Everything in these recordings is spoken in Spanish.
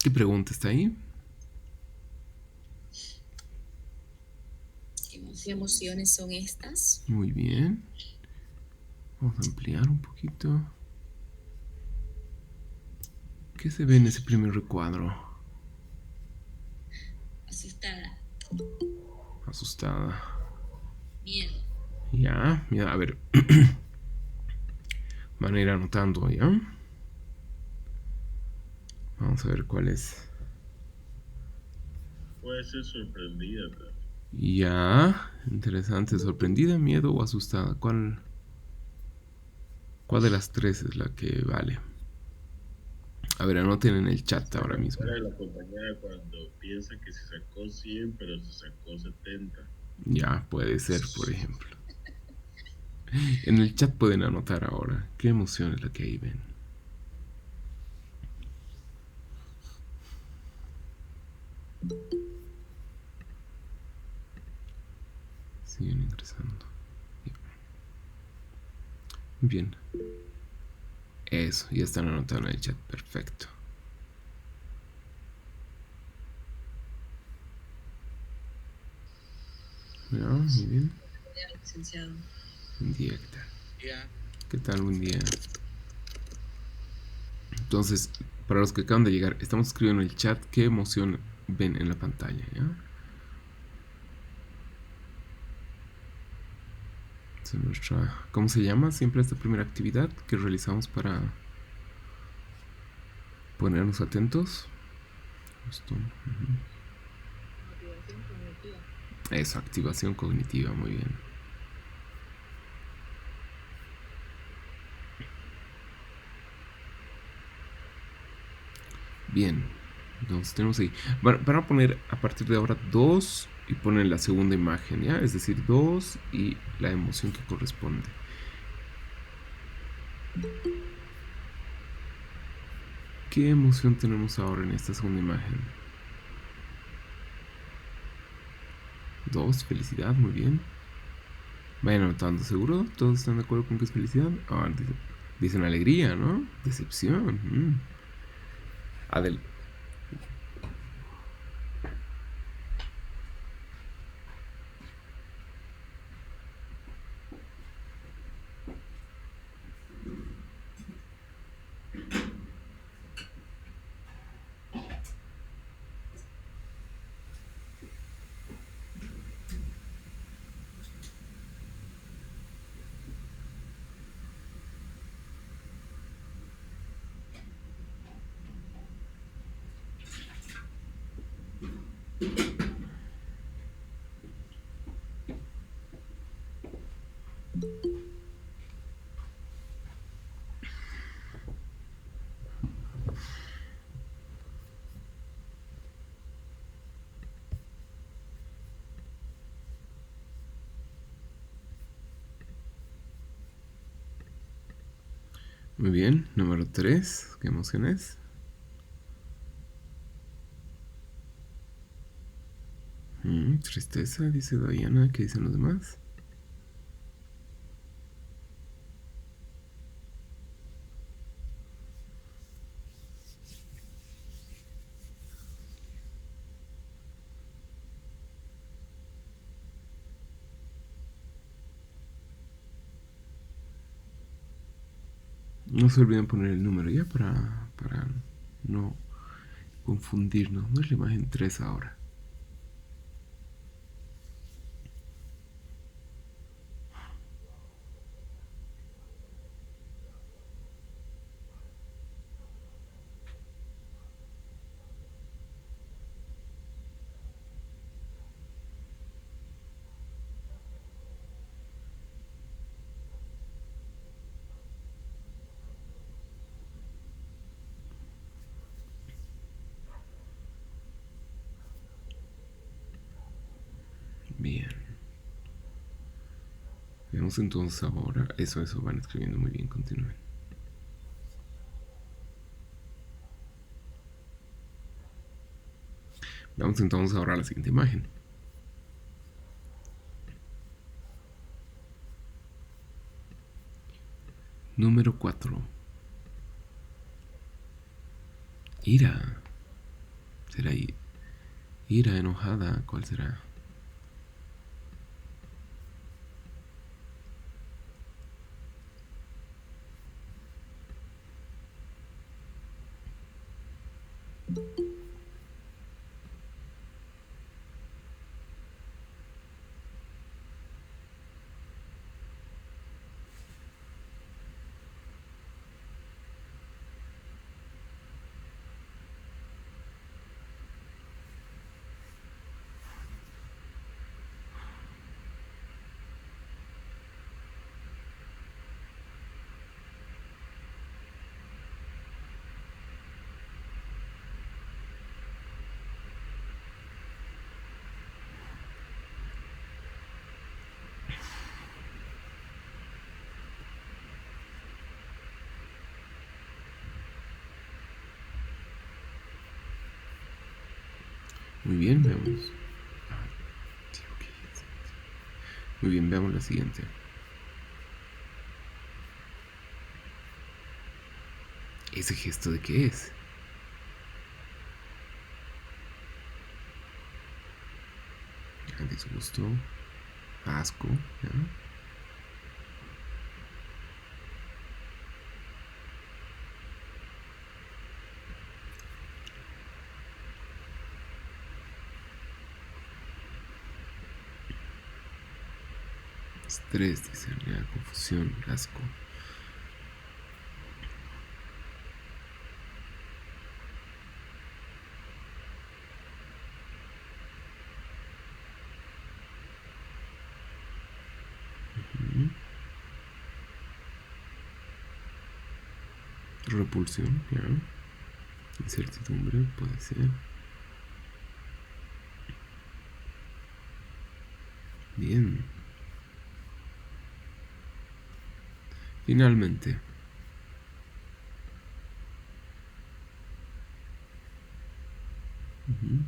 ¿Qué pregunta está ahí? ¿Qué emociones son estas? Muy bien. Vamos a ampliar un poquito. ¿Qué se ve en ese primer recuadro? Asustada, Asustada. miedo, Ya, mira, a ver. Van a ir anotando, ¿ya? Vamos a ver cuál es. Puede ser sorprendida también. Ya, interesante. ¿Sorprendida, miedo o asustada? ¿Cuál de las tres es la que vale? A ver, anoten en el chat Se ahora mismo. enamora de la compañera cuando piensa que se sacó 100, pero se sacó 70. Ya, puede ser, por ejemplo. En el chat pueden anotar ahora. ¿Qué emoción es la que ahí ven? Siguen ingresando. Bien. Eso, ya están anotando en el chat. Perfecto. Ya, muy bien. licenciado. Buen día, ¿qué tal? ¿Qué tal? Buen día. Entonces, para los que acaban de llegar, estamos escribiendo en el chat qué emoción ven en la pantalla, ¿ya? ¿Cómo se llama siempre esta primera actividad que realizamos para ponernos atentos? Justo. Motivación cognitiva. Eso, activación cognitiva, muy bien. Bien, entonces tenemos ahí. Van a poner a partir de ahora dos y ponen la segunda imagen, ¿ya? Es decir, dos y la emoción que corresponde. ¿Qué emoción tenemos ahora en esta segunda imagen? Dos, felicidad, muy bien. Vayan anotando, ¿seguro? ¿Todos están de acuerdo con que es felicidad? Ah, dicen alegría, ¿no? Decepción. Adel. Muy bien, número 3. ¿Qué emoción es? Tristeza, dice Diana. ¿Qué dicen los demás? No se olviden poner el número ya para no confundirnos. No es la imagen 3 ahora. Bien. Veamos entonces ahora. Eso, van escribiendo muy bien. Continúen. Veamos entonces ahora la siguiente imagen. Número 4. Ira. ¿Será ira, enojada? ¿Cuál será? Muy bien, veamos. Sí, ok. Muy bien, veamos la siguiente. ¿Ese gesto de qué es? Disgusto, asco, ¿ya? Estrés, dice, ya, confusión, asco. Ujú. Repulsión, ya. Incertidumbre, puede ser. Bien. Finalmente. Ujú,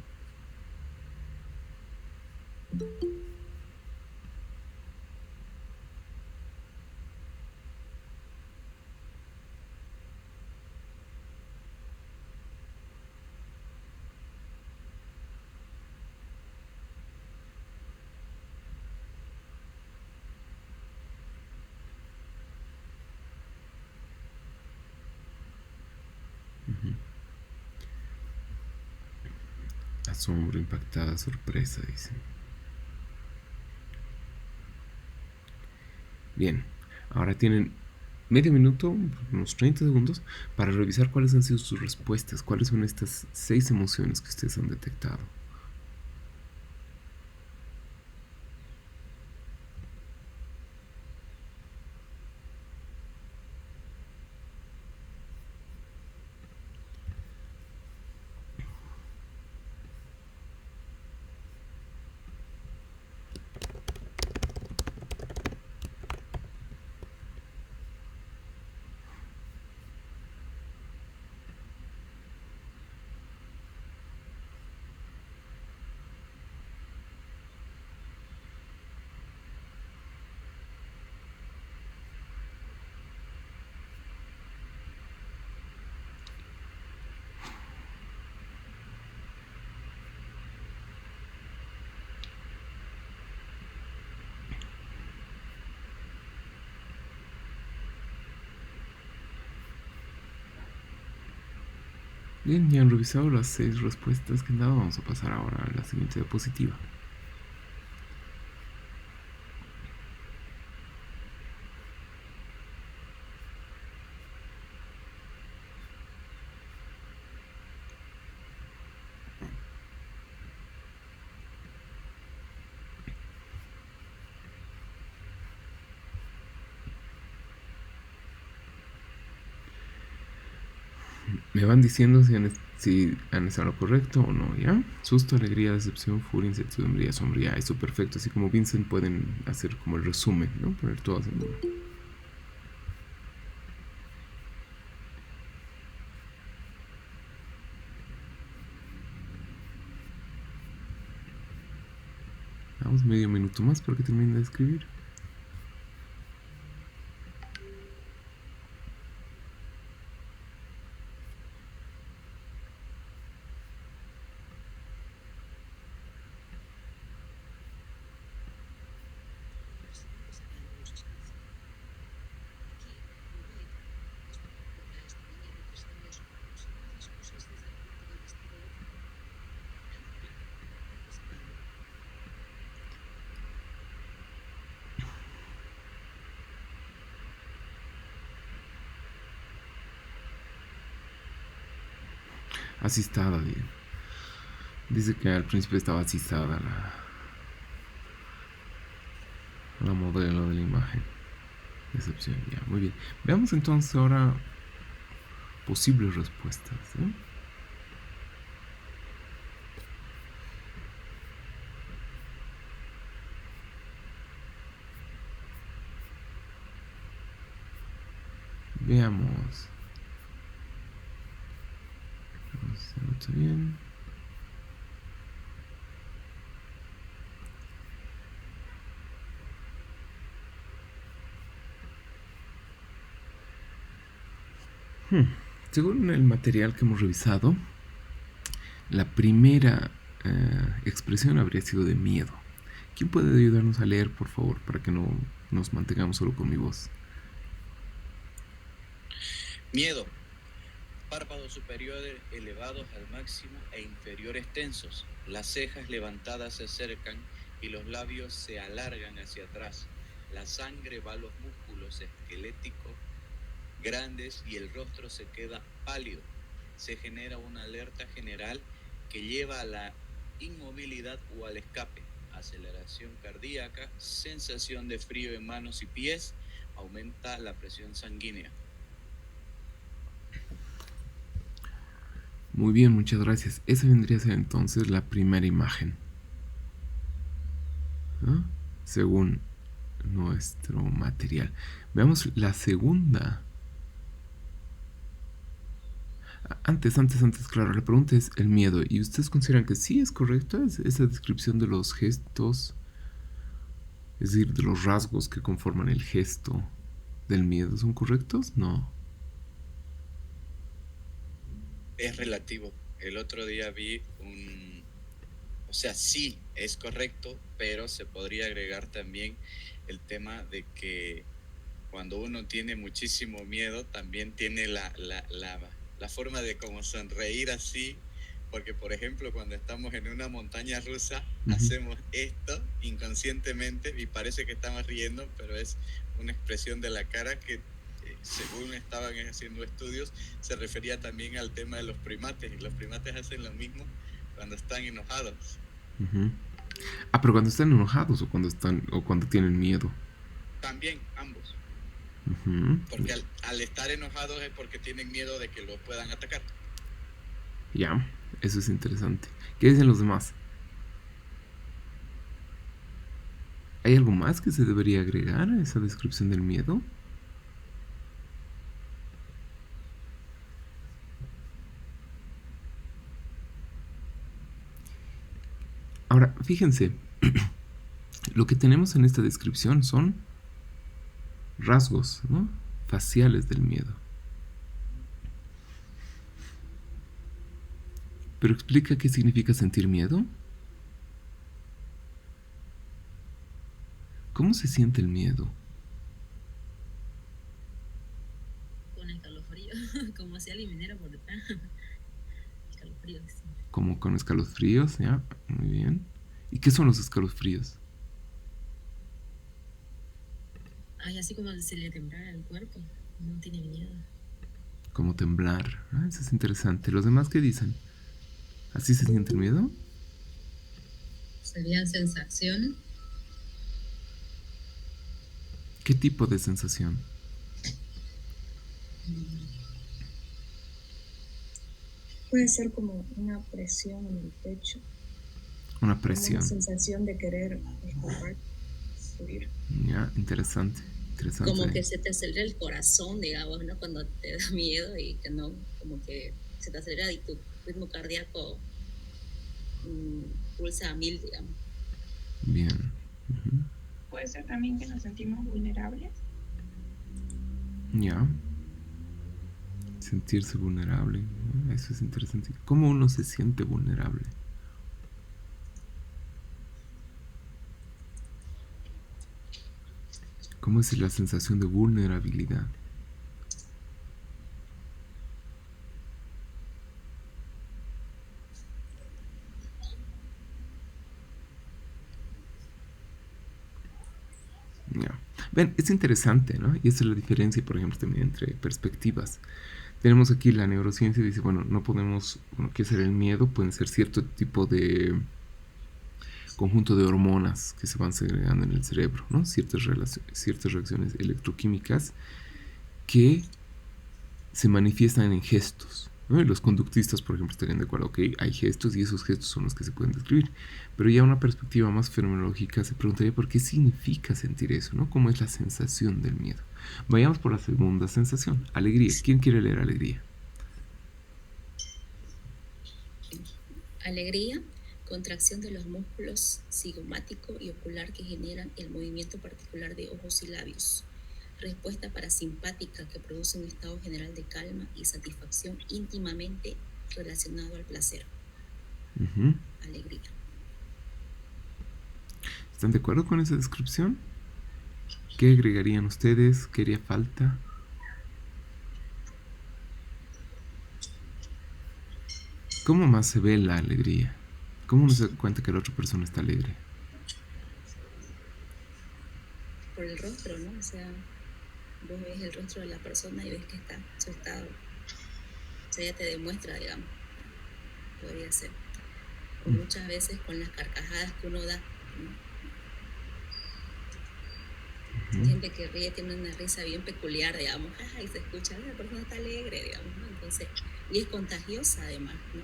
ujú. Asombro, impactada, sorpresa, dice. Bien. Ahora tienen medio minuto, unos 30 segundos, para revisar cuáles han sido sus respuestas, cuáles son estas 6 emociones que ustedes han detectado. Bien, ya han revisado las 6 respuestas que han dado. Vamos a pasar ahora a la siguiente diapositiva. Me van diciendo si han estado lo correcto o no, ¿ya? Susto, alegría, decepción, furia, incertidumbre y asombro. Eso perfecto. Así como Vincent pueden hacer como el resumen, ¿no? Poner todas en uno. Vamos medio minuto más para que termine de escribir. Asistada, dice que al principio estaba asistada la modelo de la imagen. Decepción, ya, muy bien. Veamos entonces ahora posibles respuestas. Veamos. Se nota bien. Según el material que hemos revisado, la primera expresión habría sido de miedo. ¿Quién puede ayudarnos a leer, por favor, para que no nos mantengamos solo con mi voz? Miedo. Párpados superiores elevados al máximo e inferiores tensos. Las cejas levantadas se acercan y los labios se alargan hacia atrás. La sangre va a los músculos esqueléticos grandes y el rostro se queda pálido. Se genera una alerta general que lleva a la inmovilidad o al escape. Aceleración cardíaca, sensación de frío en manos y pies, aumenta la presión sanguínea. Muy bien, muchas gracias. Esa vendría a ser entonces la primera imagen, ¿no? Según nuestro material. Veamos la segunda. Antes, claro, la pregunta es el miedo. ¿Y ustedes consideran que sí es correcta esa descripción de los gestos? Es decir, de los rasgos que conforman el gesto del miedo. ¿Son correctos? No. Es relativo. El otro día vi o sea, sí, es correcto, pero se podría agregar también el tema de que cuando uno tiene muchísimo miedo, también tiene la forma de como sonreír así, porque por ejemplo, cuando estamos en una montaña rusa, hacemos esto inconscientemente y parece que estamos riendo, pero es una expresión de la cara que según estaban haciendo estudios, se refería también al tema de los primates. Y los primates hacen lo mismo cuando están enojados. Pero cuando están enojados o cuando tienen miedo. También, ambos. Porque al estar enojados es porque tienen miedo de que los puedan atacar. Ya, eso es interesante. ¿Qué dicen los demás? ¿Hay algo más que se debería agregar a esa descripción del miedo? Ahora, fíjense, lo que tenemos en esta descripción son rasgos, ¿no?, faciales del miedo. ¿Pero explica qué significa sentir miedo? ¿Cómo se siente el miedo? Con escalofrío, como si alguien viniera por detrás. Escalofríos. Como con escalofríos, ya, muy bien. ¿Y qué son los escalofríos? Ay, así como se le temblara el cuerpo, no tiene miedo. Como temblar, eso es interesante. ¿Los demás qué dicen? ¿Así se siente el miedo? ¿Serían sensaciones? ¿Qué tipo de sensación? Puede ser como una presión en el pecho. Una presión. Una sensación de querer escapar, huir. Ya, interesante. Como que se te acelera el corazón, digamos, ¿no? Cuando te da miedo y que no, como que se te acelera y tu ritmo cardíaco pulsa a 1000, digamos. Bien. Puede ser también que nos sentimos vulnerables. Ya. Sentirse vulnerable. Eso es interesante. ¿Cómo uno se siente vulnerable? ¿Cómo es la sensación de vulnerabilidad? Ya. Ven, es interesante, ¿no? Y esa es la diferencia, por ejemplo, también entre perspectivas. Tenemos aquí la neurociencia, dice, bueno, no podemos, bueno, ¿qué ser el miedo? Pueden ser cierto tipo de conjunto de hormonas que se van segregando en el cerebro, ¿no? Ciertas reacciones electroquímicas que se manifiestan en gestos, ¿no? Y los conductistas, por ejemplo, estarían de acuerdo, ok, hay gestos y esos gestos son los que se pueden describir. Pero ya una perspectiva más fenomenológica se preguntaría por qué significa sentir eso, ¿no? ¿Cómo es la sensación del miedo? Vayamos por la segunda sensación, alegría. ¿Quién quiere leer alegría? Alegría, contracción de los músculos cigomático y ocular que generan el movimiento particular de ojos y labios. Respuesta parasimpática que produce un estado general de calma y satisfacción íntimamente relacionado al placer. Alegría. ¿Están de acuerdo con esa descripción? ¿Qué agregarían ustedes? ¿Qué haría falta? ¿Cómo más se ve la alegría? ¿Cómo uno se da cuenta que la otra persona está alegre? Por el rostro, ¿no? O sea, vos ves el rostro de la persona y ves que está su estado. O sea, ella te demuestra, digamos. Podría ser. O muchas veces con las carcajadas que uno da, ¿no? Gente que ríe tiene una risa bien peculiar, digamos, y se escucha, la persona está alegre, digamos, ¿no? Entonces, y es contagiosa además, ¿no?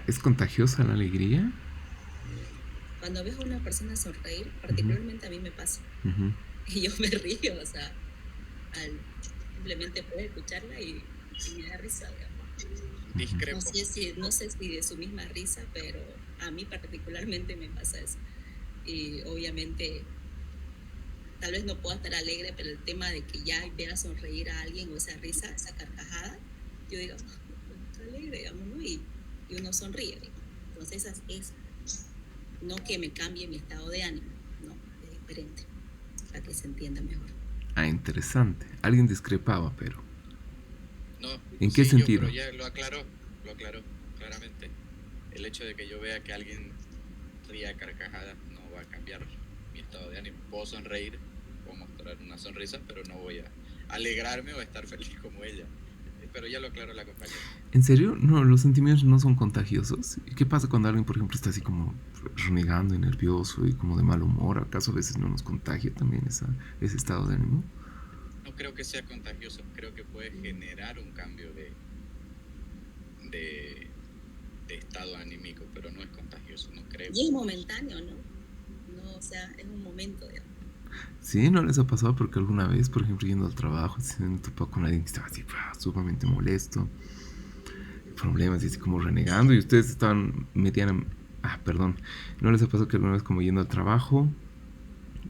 ¿Es contagiosa la alegría? Cuando ves a una persona sonreír, particularmente a mí me pasa, y yo me río, o sea, simplemente puedes escucharla y me da risa, digamos. Discrepo. No sé si de su misma risa, pero a mí particularmente me pasa eso. Y obviamente tal vez no pueda estar alegre, pero el tema de que ya vea sonreír a alguien o esa risa, esa carcajada, yo digo, está alegre, digamos, ¿no? Y uno sonríe, digamos. Entonces es no que me cambie mi estado de ánimo, no, es diferente, para que se entienda mejor. Interesante. Alguien discrepaba, pero... No, ¿En qué sentido? Pero ya lo aclaró claramente. El hecho de que yo vea que alguien ría carcajada no va a cambiar mi estado de ánimo. Puedo sonreír, puedo mostrar una sonrisa, pero no voy a alegrarme o estar feliz como ella. Pero ya lo aclaró la compañera. ¿En serio? No, los sentimientos no son contagiosos. ¿Y qué pasa cuando alguien, por ejemplo, está así como renegando y nervioso y como de mal humor? ¿Acaso a veces no nos contagia también ese estado de ánimo? No creo que sea contagioso. Creo que puede generar un cambio de estado anímico, pero no es contagioso, no creo. Y es momentáneo, ¿no? No, o sea, es un momento, digamos. Sí, ¿no les ha pasado? Porque alguna vez, por ejemplo, yendo al trabajo, se han topado con alguien que estaba así, sumamente molesto, problemas y así como renegando, y ustedes estaban ¿no les ha pasado que alguna vez como yendo al trabajo,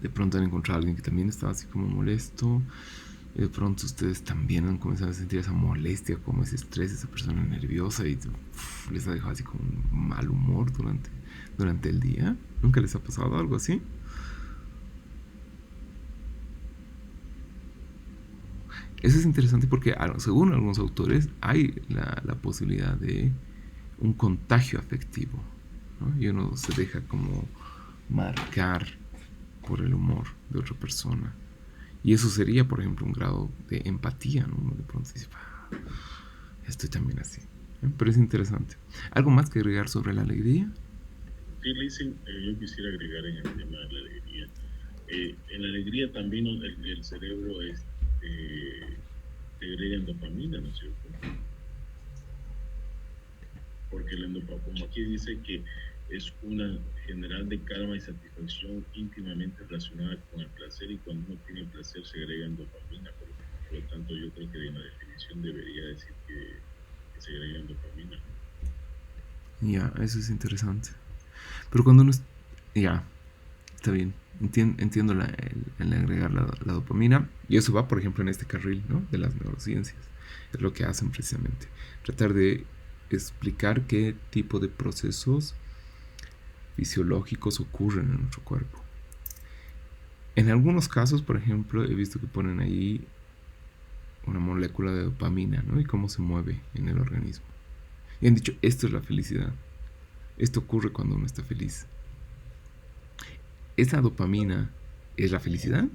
de pronto han encontrado a alguien que también estaba así como molesto, y de pronto ustedes también han comenzado a sentir esa molestia, como ese estrés, esa persona nerviosa, y les ha dejado así como un mal humor durante el día? ¿Nunca les ha pasado algo así? Eso es interesante porque, según algunos autores, hay la posibilidad de un contagio afectivo, ¿no? Y uno se deja como marcar por el humor de otra persona. Y eso sería, por ejemplo, un grado de empatía, ¿no? Uno de pronto dice, estoy también así. Pero es interesante. ¿Algo más que agregar sobre la alegría? Sí, Lizzy, yo quisiera agregar en el tema de la alegría. En la alegría también el cerebro segregan dopamina, ¿no es cierto? Porque como aquí dice que es una general de calma y satisfacción íntimamente relacionada con el placer, y cuando uno tiene placer segregan dopamina. Por lo tanto, yo creo que en la definición debería decir que segregan dopamina. Ya, eso es interesante. Pero cuando uno... Ya, está bien. Entiendo el agregar la dopamina. Y eso va, por ejemplo, en este carril, ¿no? De las neurociencias. Es lo que hacen precisamente. Tratar de explicar qué tipo de procesos fisiológicos ocurren en nuestro cuerpo. En algunos casos, por ejemplo, he visto que ponen ahí una molécula de dopamina, ¿no? Y cómo se mueve en el organismo. Y han dicho, esto es la felicidad. Esto ocurre cuando uno está feliz. ¿Esa dopamina es la felicidad?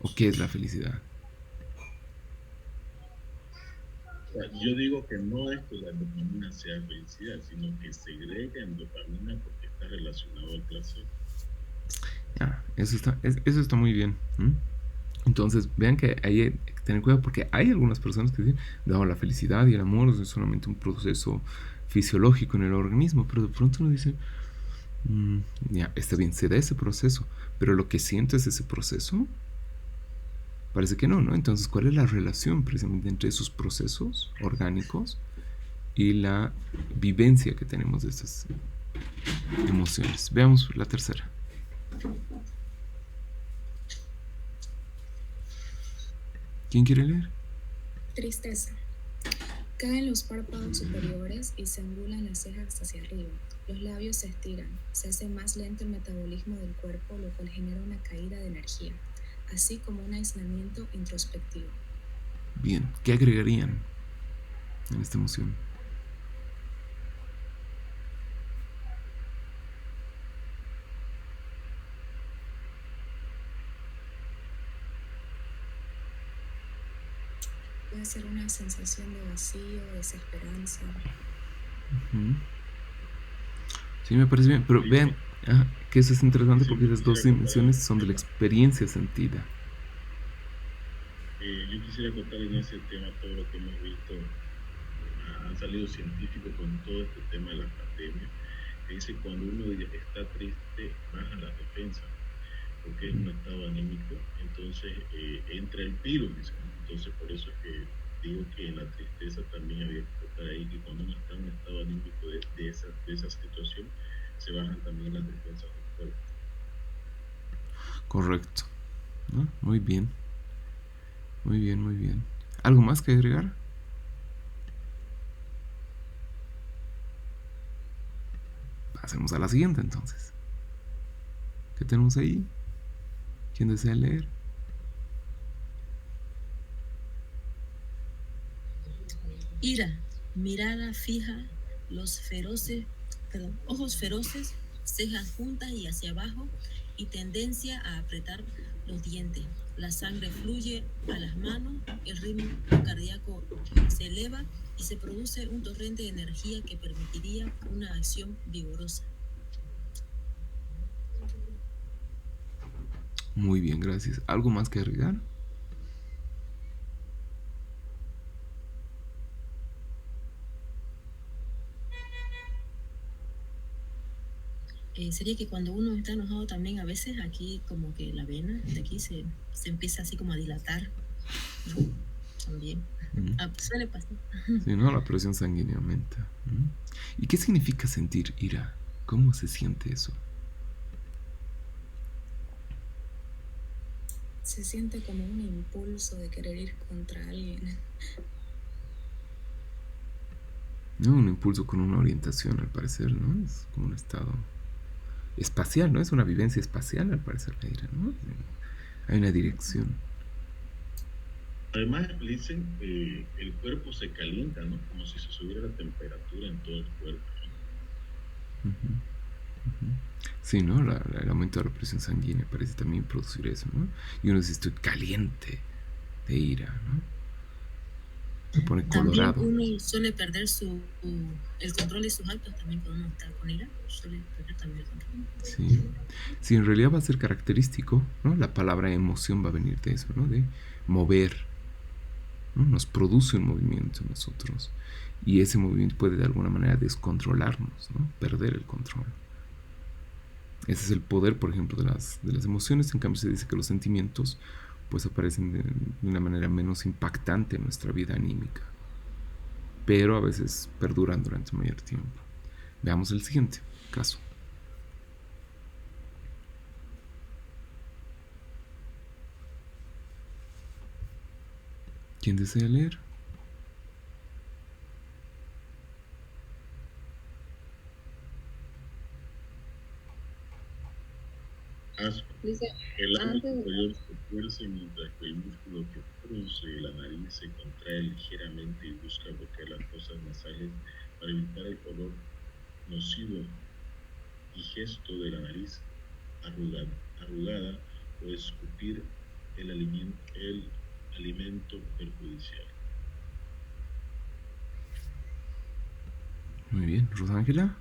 ¿O qué es la felicidad? O sea, yo digo que no es que la dopamina sea felicidad, sino que segrega en dopamina porque está relacionado al placer. Ya, eso está muy bien. Entonces, vean que hay que tener cuidado porque hay algunas personas que dicen, no, la felicidad y el amor es solamente un proceso fisiológico en el organismo, pero de pronto uno dice, ya, está bien, se da ese proceso, pero lo que sientes ese proceso, parece que no, ¿no? Entonces, ¿cuál es la relación precisamente entre esos procesos orgánicos y la vivencia que tenemos de estas emociones? Veamos la tercera. ¿Quién quiere leer? Tristeza. Caen los párpados superiores y se angulan las cejas hacia arriba. Los labios se estiran. Se hace más lento el metabolismo del cuerpo, lo cual genera una caída de energía, así como un aislamiento introspectivo. Bien, ¿qué agregarían en esta emoción? Puede ser una sensación de vacío, desesperanza. Sí, me parece bien, pero Sí, vean que eso es interesante sí, porque yo esas dos quisiera acotar en dimensiones ese son de la tema. experiencia sentida. Yo quisiera acotar en ese tema todo lo que hemos visto. Han salido científicos con todo este tema de la pandemia, que dice cuando uno está triste, baja la defensa, porque es un estado anímico, entonces entra el virus, dice. Entonces por eso es que digo que en la tristeza también había que tocar ahí, que cuando uno está en un estado anímico de esa situación, se bajan también las defensas del cuerpo. Correcto. ¿No? Muy bien. Muy bien, muy bien. ¿Algo más que agregar? Pasemos a la siguiente entonces. ¿Qué tenemos ahí? ¿Quién desea leer? Ira, mirada fija, ojos feroces, cejas juntas y hacia abajo y tendencia a apretar los dientes. La sangre fluye a las manos, el ritmo cardíaco se eleva y se produce un torrente de energía que permitiría una acción vigorosa. Muy bien, gracias. ¿Algo más que agregar? Sería que cuando uno está enojado también a veces aquí como que la vena de aquí se empieza así como a dilatar, ¿no? También. Suele pasar. Sí, ¿no? La presión sanguínea aumenta. ¿Y qué significa sentir ira? ¿Cómo se siente eso? Se siente como un impulso de querer ir contra alguien. ¿No? Un impulso con una orientación, al parecer, ¿no? Es como un estado espacial, ¿no? Es una vivencia espacial, al parecer, la ira, ¿no? Hay una dirección. Además, dicen el cuerpo se calienta, ¿no? Como si se subiera la temperatura en todo el cuerpo. Sí, ¿no? El aumento de la presión sanguínea parece también producir eso, ¿no? Y uno dice, estoy caliente de ira, ¿no? Se pone También colorado. uno suele perder el control de sus actos también cuando uno está con ira, suele perder también el control. Sí. Sí, en realidad va a ser característico, ¿no? La palabra emoción va a venir de eso, ¿no? De mover, ¿no? Nos produce un movimiento en nosotros. Y ese movimiento puede de alguna manera descontrolarnos, ¿no? Perder el control. Ese es el poder, por ejemplo, de las emociones. En cambio, se dice que los sentimientos pues aparecen de una manera menos impactante en nuestra vida anímica, pero a veces perduran durante mayor tiempo. Veamos el siguiente caso. ¿Quién desea leer? Asco. Dice, El labio antes de... superior se tuerce mientras que el músculo que produce la nariz se contrae ligeramente y busca bloquear las fosas nasales para evitar el olor nocivo y gesto de la nariz arrugada o escupir el alimento perjudicial. Muy bien. Rosángela.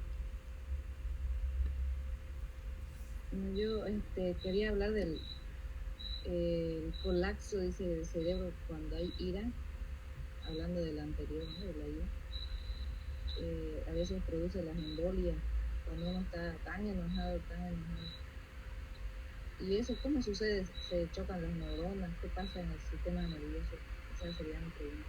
Yo quería hablar del colapso, dice, del cerebro cuando hay ira, hablando de la anterior, ¿no? De la ira. A veces produce las embolias cuando uno está tan enojado. ¿Y eso cómo sucede? ¿Se chocan las neuronas? ¿Qué pasa en el sistema nervioso? Esa sería mi pregunta.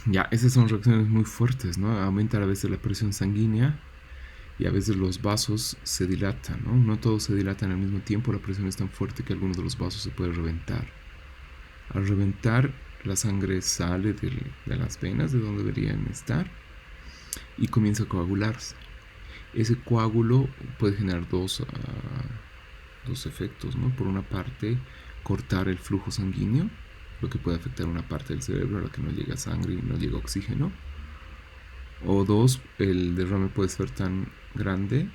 Ya, esas son reacciones muy fuertes, ¿no? Aumenta a veces la presión sanguínea y a veces los vasos se dilatan, ¿no? No todos se dilatan al mismo tiempo, la presión es tan fuerte que alguno de los vasos se puede reventar. Al reventar, la sangre sale de las venas, de donde deberían estar, y comienza a coagularse. Ese coágulo puede generar dos efectos, ¿no? Por una parte, cortar el flujo sanguíneo, lo que puede afectar una parte del cerebro a la que no llega sangre y no llega oxígeno. O dos, el derrame puede ser tan grande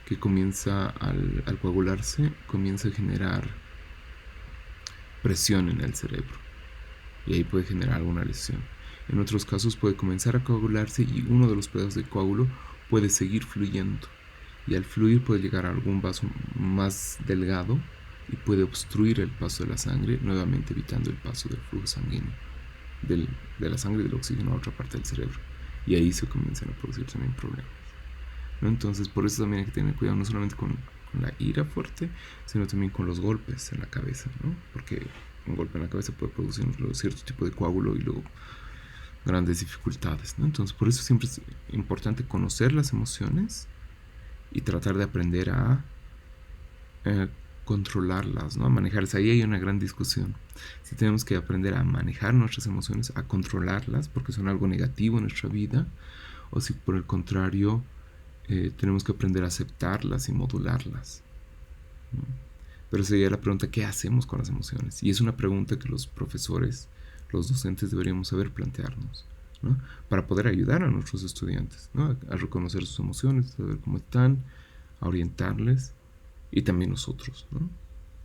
que comienza al coagularse, comienza a generar presión en el cerebro y ahí puede generar alguna lesión. En otros casos puede comenzar a coagularse y uno de los pedazos de coágulo puede seguir fluyendo y al fluir puede llegar a algún vaso más delgado y puede obstruir el paso de la sangre, nuevamente evitando el paso del flujo sanguíneo de la sangre y del oxígeno a otra parte del cerebro, y ahí se comienzan a producir también problemas, ¿no? Entonces por eso también hay que tener cuidado no solamente con la ira fuerte, sino también con los golpes en la cabeza, ¿no? Porque un golpe en la cabeza puede producir cierto tipo de coágulo y luego grandes dificultades, ¿no? Entonces por eso siempre es importante conocer las emociones y tratar de aprender a controlarlas, ¿no? A manejarlas. Ahí hay una gran discusión. Si tenemos que aprender a manejar nuestras emociones, a controlarlas porque son algo negativo en nuestra vida, o si por el contrario tenemos que aprender a aceptarlas y modularlas, ¿no? Pero sería la pregunta, ¿qué hacemos con las emociones? Y es una pregunta que los profesores, los docentes deberíamos saber plantearnos, ¿no? Para poder ayudar a nuestros estudiantes, ¿no? A reconocer sus emociones, a saber cómo están, a orientarles, y también nosotros, ¿no?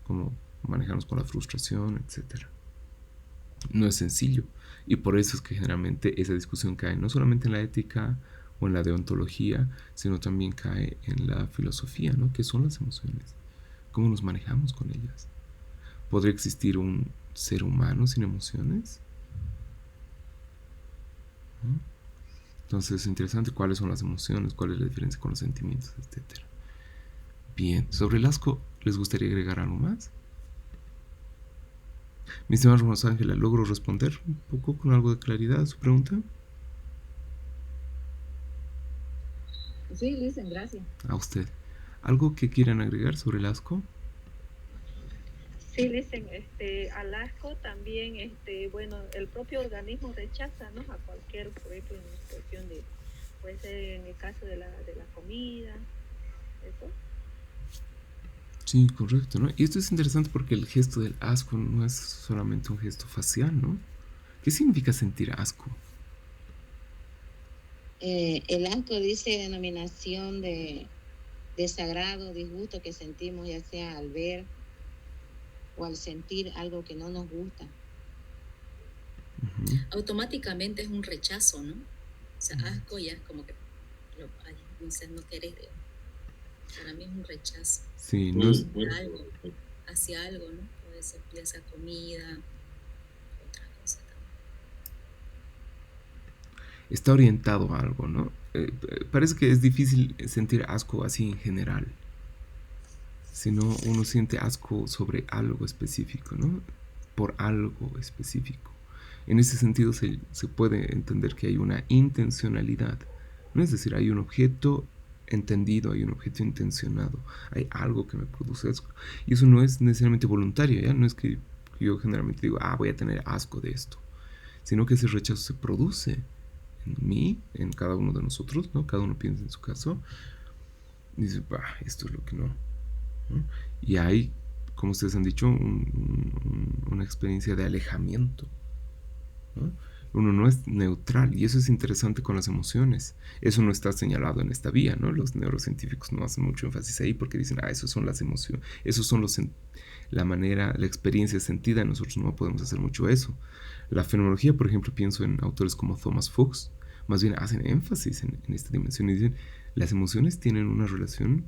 Cómo manejarnos con la frustración, etc. No es sencillo, y por eso es que generalmente esa discusión cae no solamente en la ética o en la deontología, sino también cae en la filosofía, ¿no? ¿Qué son las emociones? ¿Cómo nos manejamos con ellas? ¿Podría existir un ser humano sin emociones? ¿No? Entonces es interesante cuáles son las emociones, cuál es la diferencia con los sentimientos, etc. Bien, sobre el asco, ¿les gustaría agregar algo más? Mi estimada Rosángela, ¿logro responder un poco con algo de claridad a su pregunta? Sí, Listen, gracias. A usted. ¿Algo que quieran agregar sobre el asco? Sí, dicen, al asco también, bueno, el propio organismo rechaza, ¿no? A cualquier, por ejemplo, en cuestión de, puede ser en el caso de la comida, eso. Sí, correcto, ¿no? Y esto es interesante porque el gesto del asco no es solamente un gesto facial, ¿no? ¿Qué significa sentir asco? El asco dice denominación de desagrado, disgusto que sentimos ya sea al ver o al sentir algo que no nos gusta. Automáticamente es un rechazo, ¿no? O sea, asco ya es como que no querés, para mí es un rechazo. Sí, no es... hacia algo, ¿no? Puede ser ya sea comida, otra cosa también. Está orientado a algo, ¿no? Parece que es difícil sentir asco así en general. Sino uno siente asco sobre algo específico, ¿no? Por algo específico. En ese sentido se puede entender que hay una intencionalidad, ¿no? Es decir, hay un objeto entendido, hay un objeto intencionado, hay algo que me produce asco. Y eso no es necesariamente voluntario, ¿ya? No es que yo generalmente digo, voy a tener asco de esto, sino que ese rechazo se produce en mí, en cada uno de nosotros, ¿no? Cada uno piensa en su caso y dice, esto es lo que no. Y hay, como ustedes han dicho, una experiencia de alejamiento, ¿no? Uno no es neutral, y eso es interesante con las emociones. Eso no está señalado en esta vía, ¿no? Los neurocientíficos no hacen mucho énfasis ahí porque dicen, esos son las emociones, esos son la experiencia sentida. Nosotros no podemos hacer mucho eso. La fenomenología, por ejemplo, pienso en autores como Thomas Fuchs, más bien hacen énfasis en esta dimensión y dicen, las emociones tienen una relación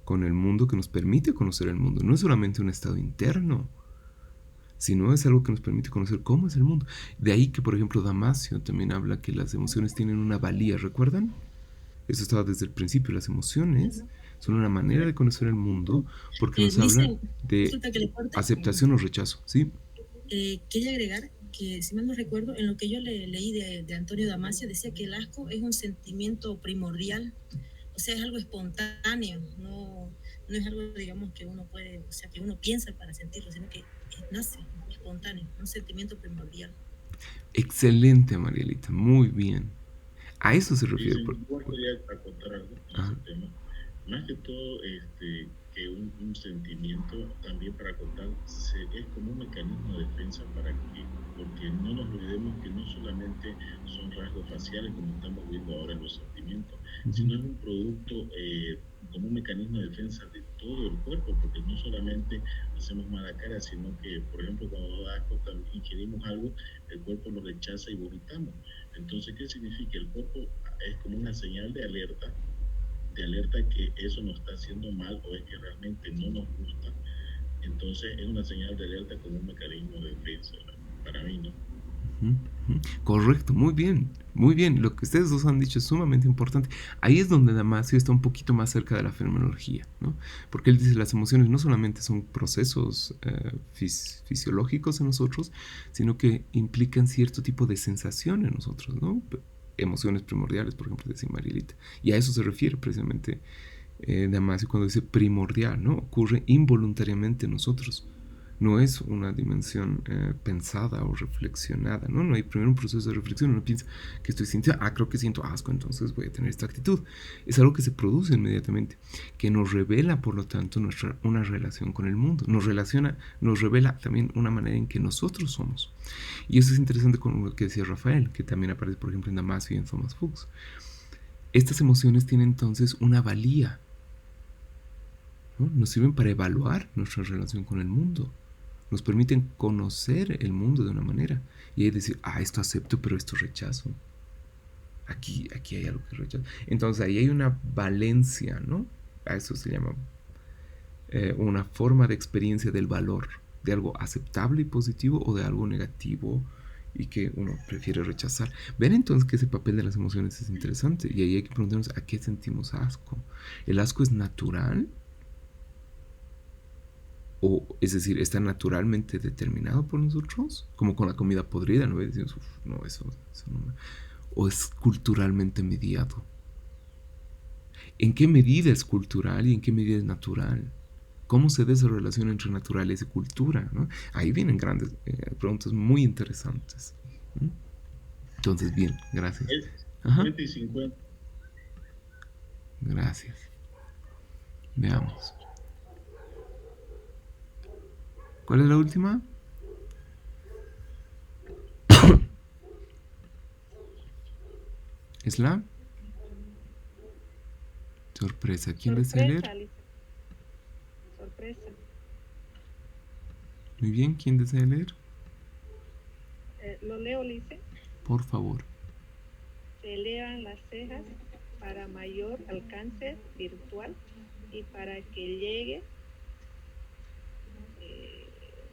con el mundo que nos permite conocer el mundo. No es solamente un estado interno, sino es algo que nos permite conocer cómo es el mundo. De ahí que, por ejemplo, Damasio también habla que las emociones tienen una valía, ¿recuerdan? Eso estaba desde el principio. Las emociones son una manera de conocer el mundo porque nos habla de disculpa que le corte, aceptación o rechazo, ¿sí? Quería agregar que, si mal no recuerdo, en lo que yo leí de Antonio Damasio, decía que el asco es un sentimiento primordial, o sea, es algo espontáneo, no es algo, digamos, que uno puede, o sea, que uno piensa para sentirlo, sino que nace espontáneo, un sentimiento primordial. Excelente, Marielita, muy bien. A eso se refiere. Sí, igual quería acotar algo en ese tema. Más que todo, que un sentimiento, también para acotar, es como un mecanismo de defensa porque no nos olvidemos que no solamente son rasgos faciales como estamos viendo ahora en los sentimientos, sino es un producto como un mecanismo de defensa de todo el cuerpo, porque no solamente hacemos mala cara, sino que, por ejemplo, cuando da asco, ingerimos algo, el cuerpo lo rechaza y vomitamos. Entonces, ¿qué significa? El cuerpo es como una señal de alerta que eso nos está haciendo mal o es que realmente no nos gusta. Entonces, es una señal de alerta como un mecanismo de defensa, para mí, ¿no? Correcto, muy bien, muy bien. Lo que ustedes dos han dicho es sumamente importante. Ahí es donde Damasio está un poquito más cerca de la fenomenología, ¿no? Porque él dice las emociones no solamente son procesos fisiológicos en nosotros, sino que implican cierto tipo de sensación en nosotros, ¿no? Emociones primordiales, por ejemplo, decía Marielita. Y a eso se refiere precisamente Damasio cuando dice primordial, ¿no? Ocurre involuntariamente en nosotros. No es una dimensión pensada o reflexionada, ¿no? No hay primero un proceso de reflexión. Uno piensa que estoy sintiendo, creo que siento asco, entonces voy a tener esta actitud. Es algo que se produce inmediatamente, que nos revela, por lo tanto, una relación con el mundo. Nos revela también una manera en que nosotros somos. Y eso es interesante con lo que decía Rafael, que también aparece, por ejemplo, en Damasio y en Thomas Fuchs. Estas emociones tienen entonces una valía, ¿no? Nos sirven para evaluar nuestra relación con el mundo. Nos permiten conocer el mundo de una manera. Y ahí decir, esto acepto, pero esto rechazo. Aquí hay algo que rechazo. Entonces ahí hay una valencia, ¿no? A eso se llama una forma de experiencia del valor. De algo aceptable y positivo o de algo negativo y que uno prefiere rechazar. Ven entonces que ese papel de las emociones es interesante. Y ahí hay que preguntarnos a qué sentimos asco. ¿El asco es natural? O, es decir, está naturalmente determinado por nosotros, como con la comida podrida, ¿no? Decimos, no, eso no. O es culturalmente mediado. ¿En qué medida es cultural y en qué medida es natural? ¿Cómo se da esa relación entre naturaleza y cultura, ¿no? Ahí vienen grandes preguntas muy interesantes. Entonces, bien, gracias. 50 y 50. Gracias. Veamos. ¿Cuál es la última? ¿Es la? Sorpresa. ¿Quién desea leer? Sorpresa. Muy bien, ¿quién desea leer? Lo leo, Lice. Por favor. Se elevan las cejas para mayor alcance virtual y para que llegue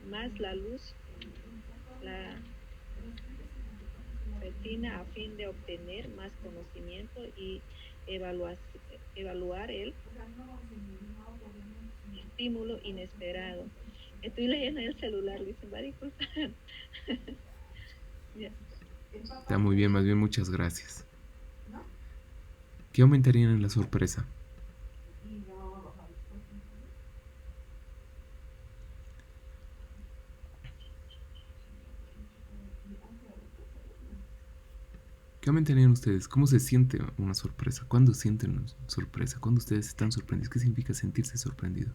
más la luz, la retina, a fin de obtener más conocimiento y evaluar el estímulo inesperado. Estoy leyendo en el celular, dicen, va a disculpar. Está muy bien, más bien muchas gracias. ¿Qué aumentarían en la sorpresa? ¿Qué aumentarían ustedes? ¿Cómo se siente una sorpresa? ¿Cuándo sienten una sorpresa? ¿Cuándo ustedes están sorprendidos? ¿Qué significa sentirse sorprendido?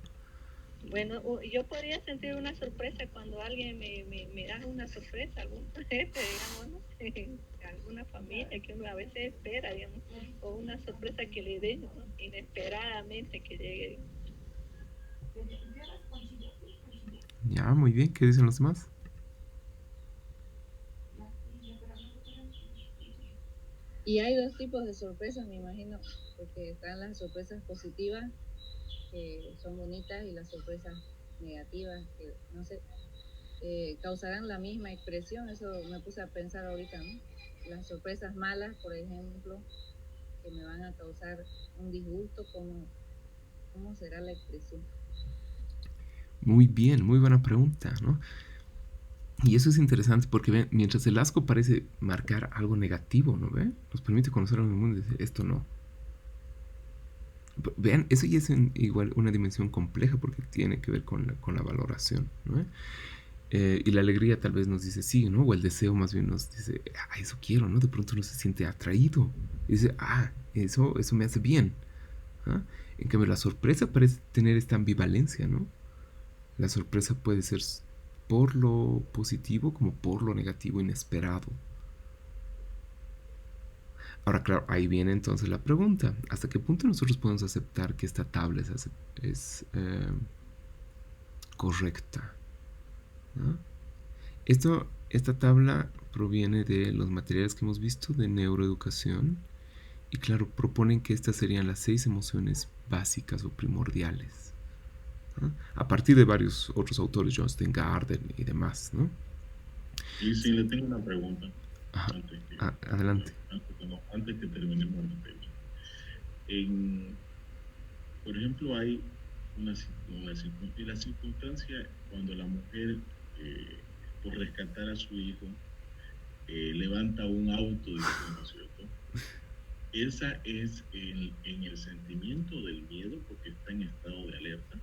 Bueno, yo podría sentir una sorpresa cuando alguien me da una sorpresa, algún jefe, digamos, ¿no? Alguna familia que uno a veces espera, digamos, o una sorpresa que le den, ¿no? Inesperadamente que llegue. Ya, muy bien. ¿Qué dicen los demás? Y hay dos tipos de sorpresas, me imagino, porque están las sorpresas positivas, que son bonitas, y las sorpresas negativas, que no sé, causarán la misma expresión. Eso me puse a pensar ahorita, ¿no? Las sorpresas malas, por ejemplo, que me van a causar un disgusto, ¿cómo será la expresión? Muy bien, muy buena pregunta, ¿no? Y eso es interesante porque mientras el asco parece marcar algo negativo, ¿no ve? Nos permite conocer al mundo y decir, esto no. Vean, eso ya es igual una dimensión compleja porque tiene que ver con la valoración, ¿no? Y la alegría tal vez nos dice sí, ¿no? O el deseo más bien nos dice, eso quiero, ¿no? De pronto uno se siente atraído. Y dice, eso me hace bien. ¿Ah? En cambio, la sorpresa parece tener esta ambivalencia, ¿no? La sorpresa puede ser por lo positivo como por lo negativo inesperado. Ahora, claro, ahí viene entonces la pregunta. ¿Hasta qué punto nosotros podemos aceptar que esta tabla es correcta? ¿No? Esta tabla proviene de los materiales que hemos visto de neuroeducación y claro, proponen que estas serían las 6 emociones básicas o primordiales, ¿no? A partir de varios otros autores, John Steingarten y demás, ¿no? Y sí, le tengo una pregunta. Ajá. Adelante. Antes que terminemos el tema. Por ejemplo, hay la circunstancia cuando la mujer, por rescatar a su hijo, levanta un auto, ¿no es cierto? Esa es en el sentimiento del miedo porque está en estado de alerta.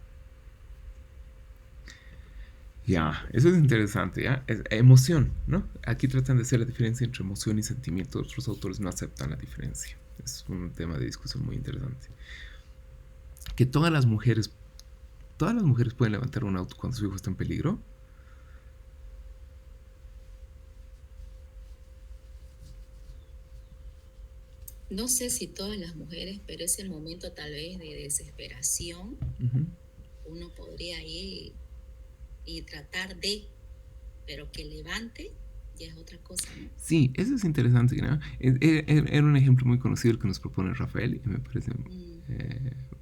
Ya, eso es interesante, ¿ya? Es emoción, ¿no? Aquí tratan de hacer la diferencia entre emoción y sentimiento. Otros autores no aceptan la diferencia. Es un tema de discusión muy interesante. Que todas las mujeres pueden levantar un auto cuando su hijo está en peligro. No sé si todas las mujeres, pero es el momento tal vez de desesperación. Uno podría ir y tratar de, pero que levante ya es otra cosa, ¿no? Sí, eso es interesante, ¿no? Era un ejemplo muy conocido el que nos propone Rafael y me parece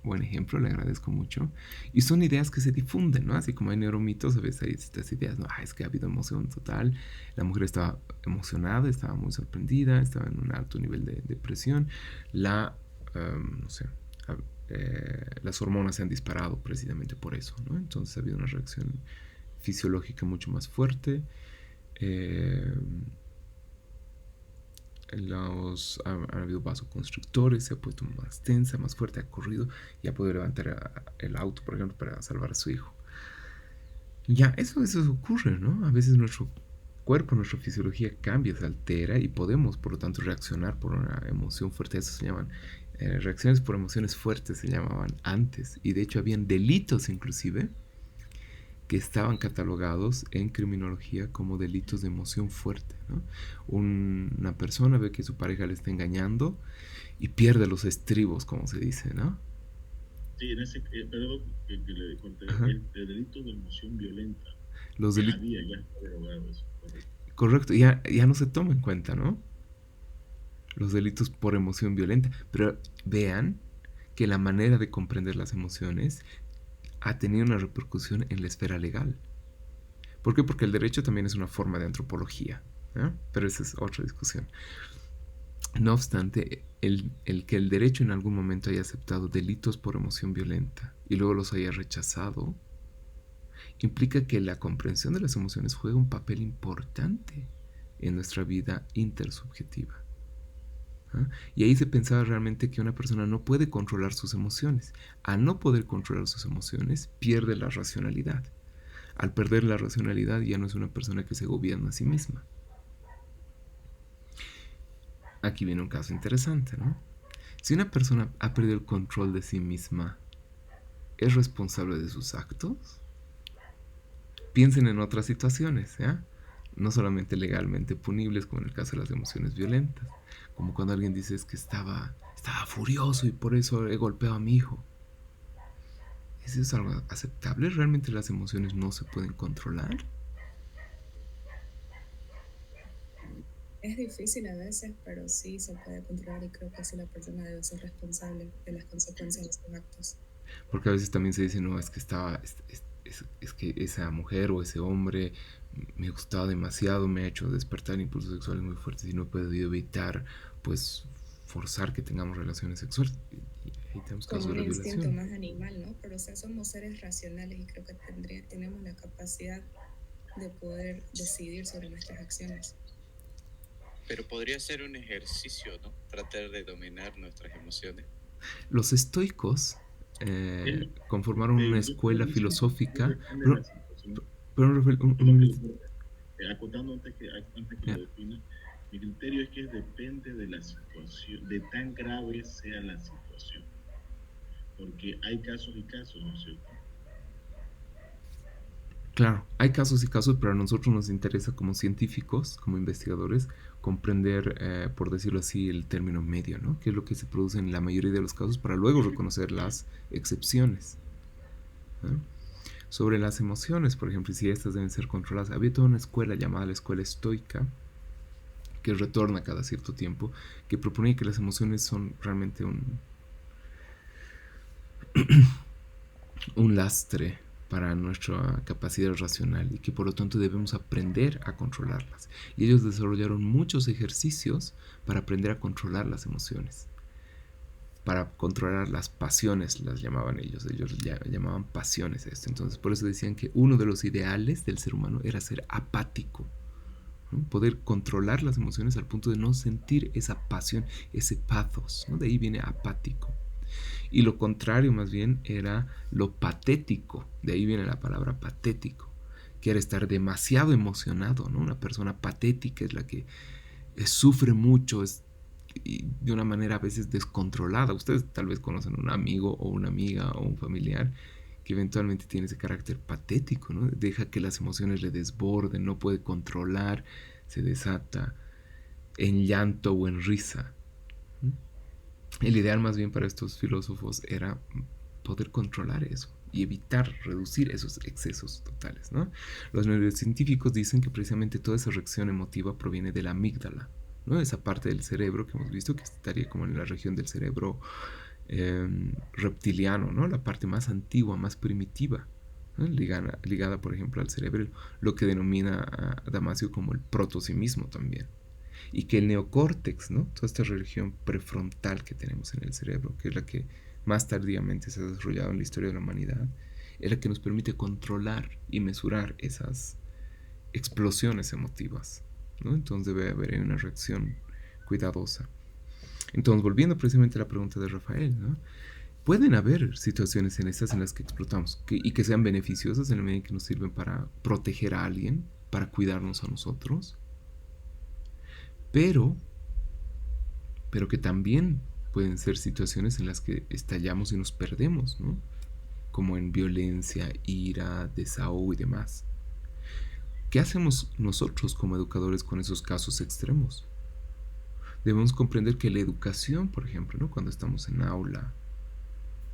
buen ejemplo, le agradezco mucho. Y son ideas que se difunden, ¿no? Así como hay neuromitos, a veces hay estas ideas, ¿no? Es que ha habido emoción total, la mujer estaba emocionada, estaba muy sorprendida, estaba en un alto nivel de depresión, no sé, las hormonas se han disparado precisamente por eso, ¿no? Entonces ha habido una reacción fisiológica mucho más fuerte. Han habido vasoconstrictores, se ha puesto más tensa, más fuerte, ha corrido y ha podido levantar el auto, por ejemplo, para salvar a su hijo. Ya, eso ocurre, ¿no? A veces nuestro cuerpo, nuestra fisiología cambia, se altera y podemos, por lo tanto, reaccionar por una emoción fuerte. Eso se llaman reacciones por emociones fuertes, se llamaban antes. Y de hecho habían delitos inclusive que estaban catalogados en criminología como delitos de emoción fuerte, ¿no? Una persona ve que su pareja le está engañando y pierde los estribos, como se dice, ¿no? Sí, en ese, perdón que le conté, el delito de emoción violenta. Los ya está derogado eso, correcto. Correcto, ya no se toma en cuenta, ¿no? Los delitos por emoción violenta. Pero vean que la manera de comprender las emociones ha tenido una repercusión en la esfera legal. ¿Por qué? Porque el derecho también es una forma de antropología, ¿eh? Pero esa es otra discusión. No obstante, el que el derecho en algún momento haya aceptado delitos por emoción violenta y luego los haya rechazado, implica que la comprensión de las emociones juega un papel importante en nuestra vida intersubjetiva. Y ahí se pensaba realmente que una persona no puede controlar sus emociones. Al no poder controlar sus emociones, pierde la racionalidad. Al perder la racionalidad ya no es una persona que se gobierna a sí misma. Aquí viene un caso interesante, ¿no? Si una persona ha perdido el control de sí misma, ¿es responsable de sus actos? Piensen en otras situaciones, ¿ya? No solamente legalmente punibles, como en el caso de las emociones violentas. Como cuando alguien dice es que estaba furioso y por eso he golpeado a mi hijo. ¿Eso es algo aceptable? ¿Realmente las emociones no se pueden controlar? Es difícil a veces, pero sí se puede controlar y creo que sí la persona debe ser responsable de las consecuencias de sus actos. Porque a veces también se dice, no, es que es que esa mujer o ese hombre me gustaba demasiado, me ha hecho despertar impulsos sexuales muy fuertes y no he podido evitar, pues, forzar que tengamos relaciones sexuales. Y ahí tenemos casos Como de un la instinto violación. más animal, ¿no? Pero o sea, somos seres racionales y creo que tenemos la capacidad de poder decidir sobre nuestras acciones. Pero podría ser un ejercicio, ¿no? Tratar de dominar nuestras emociones. Los estoicos conformaron una escuela filosófica. Depende de Pero, la situación. pero Rafael, un Solo que minutito. acotando antes que Ya. lo defina, mi criterio es que depende de la situación, de tan grave sea la situación. Porque hay casos y casos, ¿no es cierto? Claro, hay casos y casos, pero a nosotros nos interesa como científicos, como investigadores, comprender, por decirlo así, el término medio, ¿no? ¿Qué es lo que se produce en la mayoría de los casos para luego reconocer las excepciones? ¿No? Sobre las emociones, por ejemplo, y si estas deben ser controladas, había toda una escuela llamada la escuela estoica, que retorna cada cierto tiempo, que proponía que las emociones son realmente un lastre para nuestra capacidad racional y que por lo tanto debemos aprender a controlarlas. Y ellos desarrollaron muchos ejercicios para aprender a controlar las emociones, para controlar las pasiones, las llamaban ellos llamaban pasiones a esto. Entonces por eso decían que uno de los ideales del ser humano era ser apático, ¿no? Poder controlar las emociones al punto de no sentir esa pasión, ese pathos, ¿no? De ahí viene apático. Y lo contrario más bien era lo patético, de ahí viene la palabra patético, que era estar demasiado emocionado, ¿no? Una persona patética es la que sufre mucho, y de una manera a veces descontrolada. Ustedes tal vez conocen a un amigo o una amiga o un familiar que eventualmente tiene ese carácter patético, ¿no? Deja que las emociones le desborden, no puede controlar, se desata en llanto o en risa. El ideal más bien para estos filósofos era poder controlar eso y evitar, reducir esos excesos totales, ¿no? Los neurocientíficos dicen que precisamente toda esa reacción emotiva proviene de la amígdala, ¿no? Esa parte del cerebro que hemos visto que estaría como en la región del cerebro reptiliano, ¿no? La parte más antigua, más primitiva, ¿no? Ligada, por ejemplo, al cerebro, lo que denomina a Damasio como el protosimismo también. Y que el neocórtex, ¿no? Toda esta región prefrontal que tenemos en el cerebro, que es la que más tardíamente se ha desarrollado en la historia de la humanidad, es la que nos permite controlar y mesurar esas explosiones emotivas, ¿no? Entonces debe haber una reacción cuidadosa. Entonces, volviendo precisamente a la pregunta de Rafael, ¿no? Pueden haber situaciones en estas en las que explotamos y que sean beneficiosas en la medida en que nos sirven para proteger a alguien, para cuidarnos a nosotros, pero que también pueden ser situaciones en las que estallamos y nos perdemos, ¿no? Como en violencia, ira, desahogo y demás. ¿Qué hacemos nosotros como educadores con esos casos extremos? Debemos comprender que la educación, por ejemplo, ¿no? Cuando estamos en aula,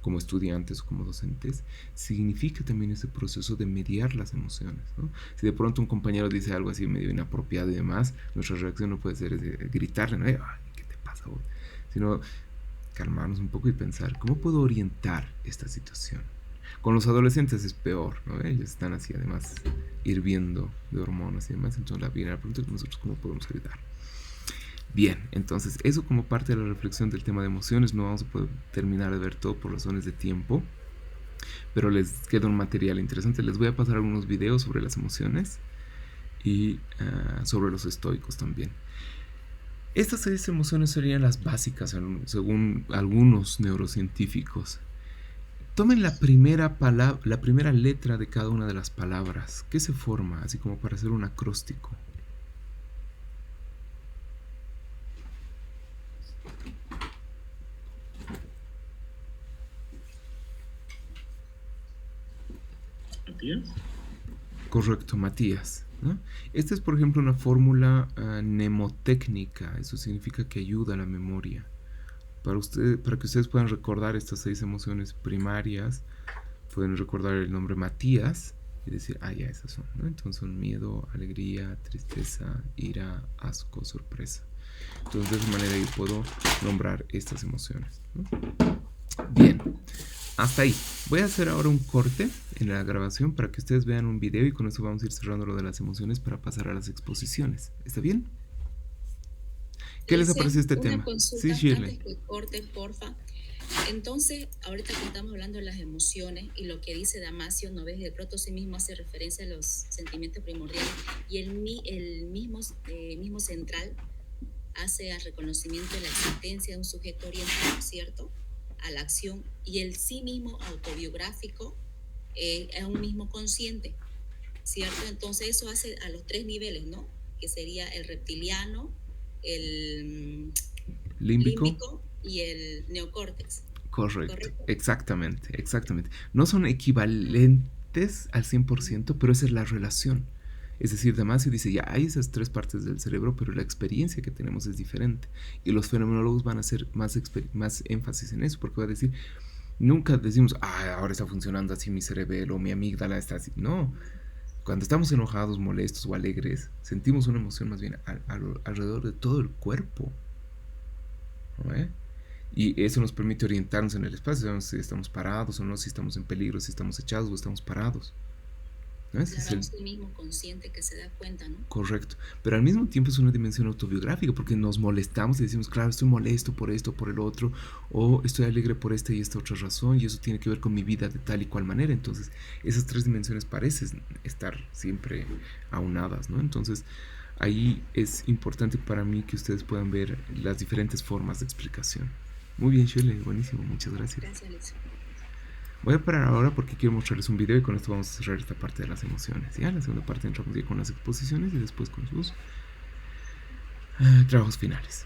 como estudiantes o como docentes, significa también ese proceso de mediar las emociones, ¿no? Si de pronto un compañero dice algo así medio inapropiado y demás, nuestra reacción no puede ser gritarle, ¿no? Ay, ¿qué te pasa, güey? Sino calmarnos un poco y pensar, ¿cómo puedo orientar esta situación? Con los adolescentes es peor, ¿no? Ellos están así además hirviendo de hormonas y demás, entonces viene la pregunta es nosotros cómo podemos ayudar. Bien, entonces eso como parte de la reflexión del tema de emociones. No vamos a poder terminar de ver todo por razones de tiempo, pero les queda un material interesante. Les voy a pasar algunos videos sobre las emociones y sobre los estoicos también. Estas 6 emociones serían las básicas según algunos neurocientíficos. Tomen la primera letra de cada una de las palabras. ¿Qué se forma? Así como para hacer un acróstico. ¿Matías? Correcto, Matías, ¿no? Esta es, por ejemplo, una fórmula mnemotécnica. Eso significa que ayuda a la memoria. Para que ustedes puedan recordar estas 6 emociones primarias, pueden recordar el nombre Matías y decir, ah, ya esas son, ¿no? Entonces son miedo, alegría, tristeza, ira, asco, sorpresa. Entonces de esa manera yo puedo nombrar estas emociones, ¿no? Bien, hasta ahí. Voy a hacer ahora un corte en la grabación para que ustedes vean un video y con eso vamos a ir cerrando lo de las emociones para pasar a las exposiciones. ¿Está bien? ¿Qué les ha parecido este tema? Consulta, Sí, Shirley. antes que corte, porfa. Entonces, ahorita que estamos hablando de las emociones y lo que dice Damasio, ¿no ves? De pronto sí mismo hace referencia a los sentimientos primordiales y el mismo central hace al reconocimiento de la existencia de un sujeto orientado, ¿cierto?, a la acción, y el sí mismo autobiográfico es un mismo consciente, ¿cierto? Entonces eso hace a los 3 niveles, ¿no? Que sería el reptiliano, el límbico y el neocórtex. Correcto, exactamente. No son equivalentes al 100%, pero esa es la relación. Es decir, Damasio dice, ya hay esas 3 partes del cerebro, pero la experiencia que tenemos es diferente. Y los fenomenólogos van a hacer más énfasis en eso, porque va a decir, nunca decimos, ahora está funcionando así mi cerebelo, mi amígdala está así. No, cuando estamos enojados, molestos o alegres, sentimos una emoción más bien alrededor de todo el cuerpo, ¿no? Y eso nos permite orientarnos en el espacio, sabemos si estamos parados o no, si estamos en peligro, si estamos echados o estamos parados. ¿No? Claro, es el mismo consciente que se da cuenta, ¿no? Correcto, pero al mismo tiempo es una dimensión autobiográfica porque nos molestamos y decimos, claro, estoy molesto por esto, por el otro, o estoy alegre por esta y esta otra razón, y eso tiene que ver con mi vida de tal y cual manera. Entonces esas 3 dimensiones parecen estar siempre aunadas, ¿no? Entonces ahí es importante para mí que ustedes puedan ver las diferentes formas de explicación. Muy bien, Shirley, buenísimo, muchas gracias. Gracias, Alex. Voy a parar ahora porque quiero mostrarles un video y con esto vamos a cerrar esta parte de las emociones. Ya, en la segunda parte entramos ya con las exposiciones y después con sus trabajos finales.